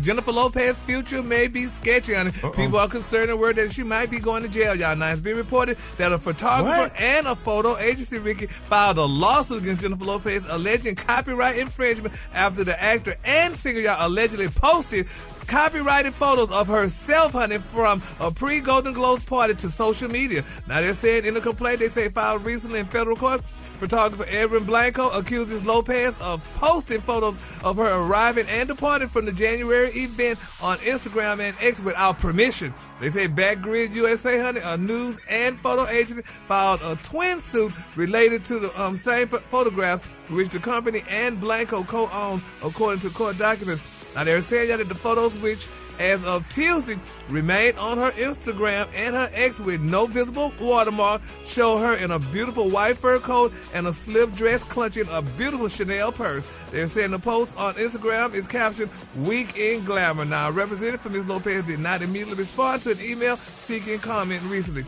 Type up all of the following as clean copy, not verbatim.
Jennifer Lopez's future may be sketchy, honey. People are concerned and worried that she might be going to jail, y'all. Now, it's been reported that a photographer and a photo agency, Ricky, filed a lawsuit against Jennifer Lopez alleging copyright infringement after the actor and singer, y'all, allegedly posted copyrighted photos of herself, honey, from a pre-Golden Globes party to social media. Now, they're saying in the complaint, they say filed recently in federal court, photographer Edwin Blanco accuses Lopez of posting photos of her arriving and departing from the January event on Instagram and X without permission. They say Backgrid USA, honey, a news and photo agency, filed a twin suit related to the same photographs, which the company and Blanco co-owned, according to court documents. Now, they're saying that the photos, which as of Tuesday remained on her Instagram and her X with no visible watermark, show her in a beautiful white fur coat and a slip dress clutching a beautiful Chanel purse. They're saying the post on Instagram is captioned "Week in Glamour." Now, a representative for Ms. Lopez did not immediately respond to an email seeking comment recently.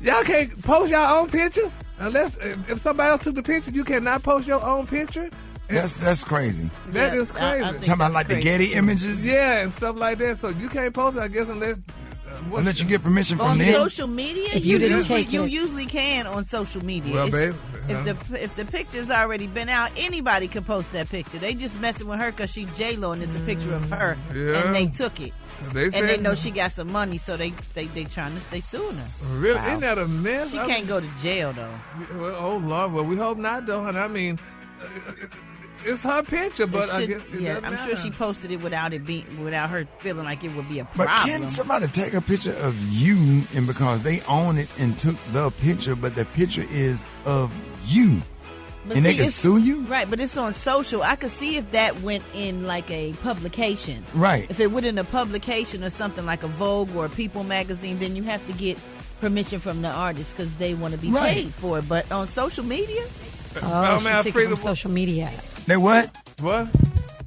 Y'all can't post your own pictures unless if somebody else took the picture. You cannot post your own picture. That's crazy. That is crazy. Talking about like the Getty images? Yeah, and stuff like that. So you can't post it, I guess, unless you get permission from them. On social media? If you didn't take you it. usually can on social media. Well, babe. If the picture's already been out, anybody can post that picture. They just messing with her because she's J-Lo and it's a picture of her. Yeah. And they took it. They said, and they know she got some money, so they suing her. Really? Wow. Isn't that a mess? She can't go to jail, though. Well, oh, Lord. Well, we hope not, though. And I mean, it's her picture, but I guess I'm sure she posted it without her feeling like it would be a problem. But can somebody take a picture of you, and because they own it and took the picture, but the picture is of you, but and they can sue you? Right, but it's on social. I could see if that went in like a publication. Right. If it went in a publication or something like a Vogue or a People magazine, then you have to get permission from the artist because they want to be paid for it. But on social media? Oh, she took it from social media. They what? What?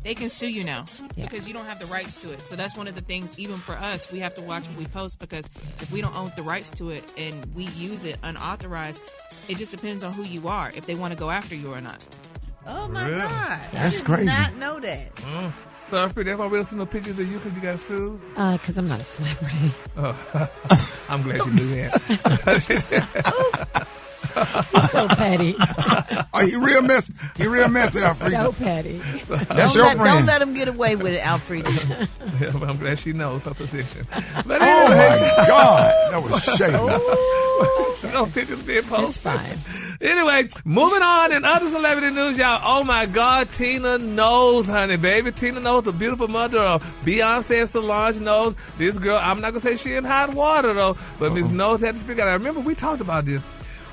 They can sue you now because you don't have the rights to it. So that's one of the things, even for us, we have to watch what we post because if we don't own the rights to it and we use it unauthorized, it just depends on who you are, if they want to go after you or not. Oh, my God. That's I crazy. did not know that. So, that's why we don't see no pictures of you because you got sued? Because I'm not a celebrity. Oh. I'm glad you knew that. He's so petty. Oh, he real messy. Alfredo. So petty. That's your friend. Don't let him get away with it, Alfredo. Yeah, but I'm glad she knows her position. But Oh anyway, my God, that was shady. no pictures being posted. It's fine. Anyway, moving on in other celebrity news, y'all. Oh my God, Tina Knowles, honey, baby. Tina Knowles, the beautiful mother of Beyonce and Solange Knowles. This girl, I'm not gonna say she in hot water though, but Miss Knowles had to speak out. I remember we talked about this.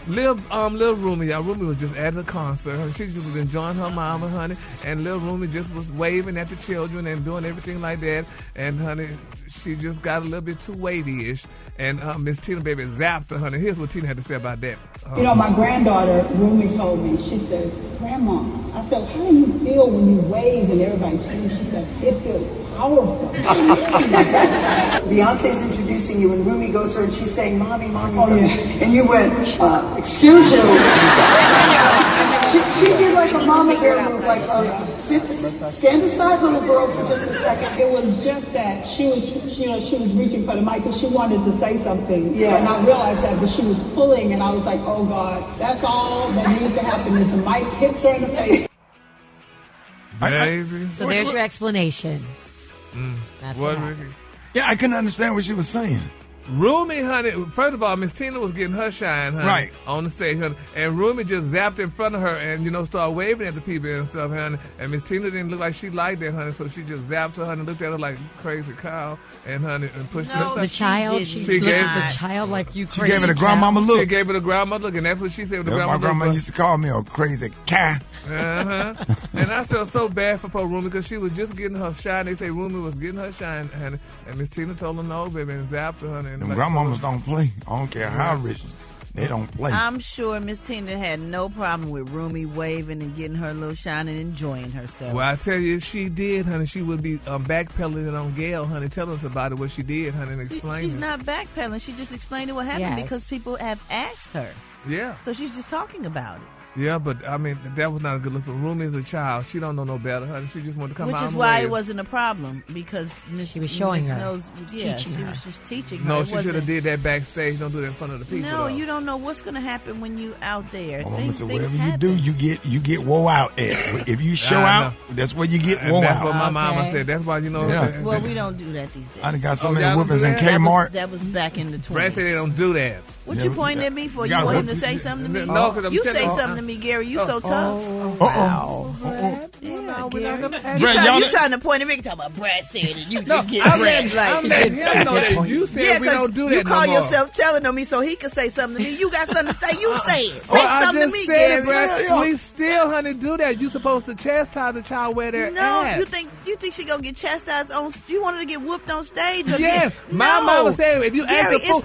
Lil Rumi, y'all. Rumi was just at a concert. She just was enjoying her mama, honey. And Lil Rumi just was waving at the children and doing everything like that. And, honey, she just got a little bit too wavy-ish. And Miss Tina, baby, zapped her, honey. Here's what Tina had to say about that. My granddaughter, Rumi, told me, she says, Grandma, I said, how do you feel when you wave and everybody screams? She said, it feels powerful. Beyonce's introducing you and Rumi goes to her and she's saying, Mommy, Mommy, yeah. And you went, excuse you. she did like a mama bear move, like, stand aside, little girl, for just a second. It was just that she was reaching for the mic because she wanted to say something. Yeah. And I realized that, but she was pulling, and I was like, oh God, that's all that needs to happen is the mic hits her in the face. Baby. So there's your explanation. That's what Yeah, I couldn't understand what she was saying. Rumi, honey, first of all, Miss Tina was getting her shine, honey, on the stage, honey, and Rumi just zapped in front of her and, started waving at the people and stuff, honey, and Miss Tina didn't look like she liked that, honey, so she just zapped her, honey, looked at her like crazy cow, and, honey, and pushed her. The child, she gave the child like you crazy She gave it a grandmama look. She gave it a grandma look, and that's what she said. My grandma used to call me a crazy cow. And I felt so bad for poor Rumi because she was just getting her shine. They say Rumi was getting her shine, honey, and Miss Tina told her no, baby, and zapped her, honey. Them grandmamas don't play. I don't care how rich. They don't play. I'm sure Miss Tina had no problem with Rumi waving and getting her little shine and enjoying herself. Well, I tell you, if she did, honey, she would be backpedaling it on Gail, honey. Tell us about it, what she did, honey, and explain She's it. not backpedaling. She just explained what happened because people have asked her. Yeah. So she's just talking about it. Yeah, but I mean, that was not a good look for Rumi as a child. She don't know no better. Honey. She just wanted to come out. Which is why it wasn't a problem, because she was showing her. Knowles, teaching she her. was just teaching her. No, she should have did that backstage. Don't do that in front of the people. No, you don't know what's going to happen when you out there. Things whatever happen. You do, you get wore out at. If you show out, that's where you get wore out. That's what my mama said. That's why, you know. Yeah. Well, we don't do that these days. I done got so many whoopings in Kmart. That was back in the 20s. Brad said they don't do that. What you pointing at me for? You want him to say something to me? No, because you say something to me, Gary. You so tough. Yeah, Gary. You trying to point at me? Talking about Brad said it. You get Brad like. You said we don't do that. You call no yourself telling on me so he can say something to me. You got something to say. You say it. Say something to me, Gary. We still, honey, do that. You supposed to chastise the child where they're at. No, you think she gonna get chastised on? You want her to get whooped on stage? Yes, my mama said if you act a fool,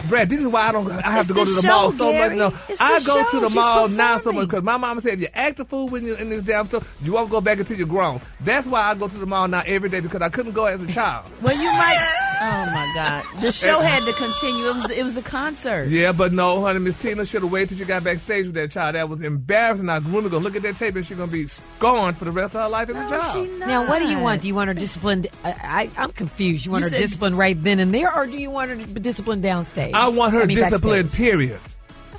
Brad, this is why I have to go to the mall so much. No, I go to the mall now so much because my mama said if you act a fool when you're in this damn store, you won't go back until you're grown. That's why I go to the mall now every day because I couldn't go as a child. Well, you might. Oh my God! The show had to continue. It was a concert. Yeah, but no, honey, Miss Tina should have waited till you got backstage with that child. That was embarrassing. Now Rumi gonna look at that tape and she's gonna be scorned for the rest of her life as a child. Now, what do you want? Do you want her disciplined? I'm confused. You want her disciplined right then and there, or do you want her disciplined downstage? I want her disciplined. Period.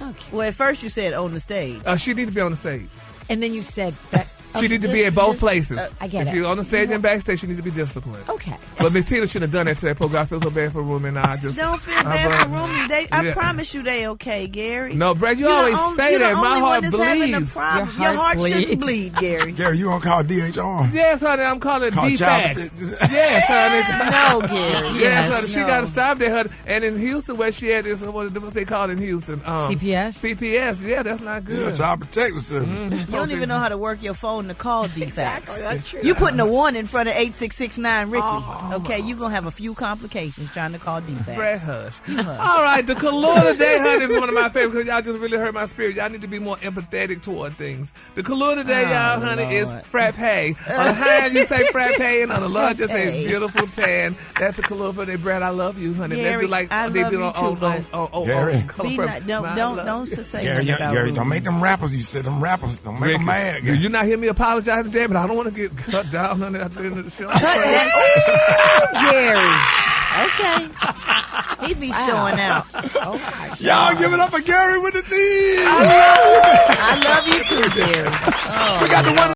Okay. Well, at first you said on the stage. She needs to be on the stage. And then you said that. She needs to be at both places. I get it. If she's on the stage and backstage, she needs to be disciplined. Okay. But Miss Tina should have done that to that poor guy. I feel so bad for Rumi, and I just don't feel bad for Rumi. I promise you, they okay, Gary. No, Brad, you always say that. My heart bleeds. Your heart shouldn't bleed, Gary. Gary, you gonna call DHR? Yes, honey, I'm calling DFAC. Yes, honey. No, Gary. Yes, honey. She got to stop that, honey. And in Houston, where she at is what they call it in Houston? CPS. CPS. Yeah, that's not good. Yeah, child protective service. You don't even know how to work your phone to call DFAC. Exactly, that's true. You putting a 1 in front of 8669 Ricky. Okay, you're going to have a few complications trying to call DFAC. Brad, hush. All right, the color today, honey, is one of my favorites because y'all just really hurt my spirit. Y'all need to be more empathetic toward things. The color today, y'all, honey, is frappe. On the high end, you say frappe, and on the low, just say beautiful tan. That's the color for today, Brad. I love you, honey. Gary, like I love you too, but Gary. Don't say Gary, Gary, don't make them rappers. You said them rappers. Don't make them mad. Do you not hear me apologize today? But I don't want to get cut down on at the end of the show. Gary. Okay. He be showing out. Oh, y'all give it up for Gary with the T. I love you too, Gary. We got the one.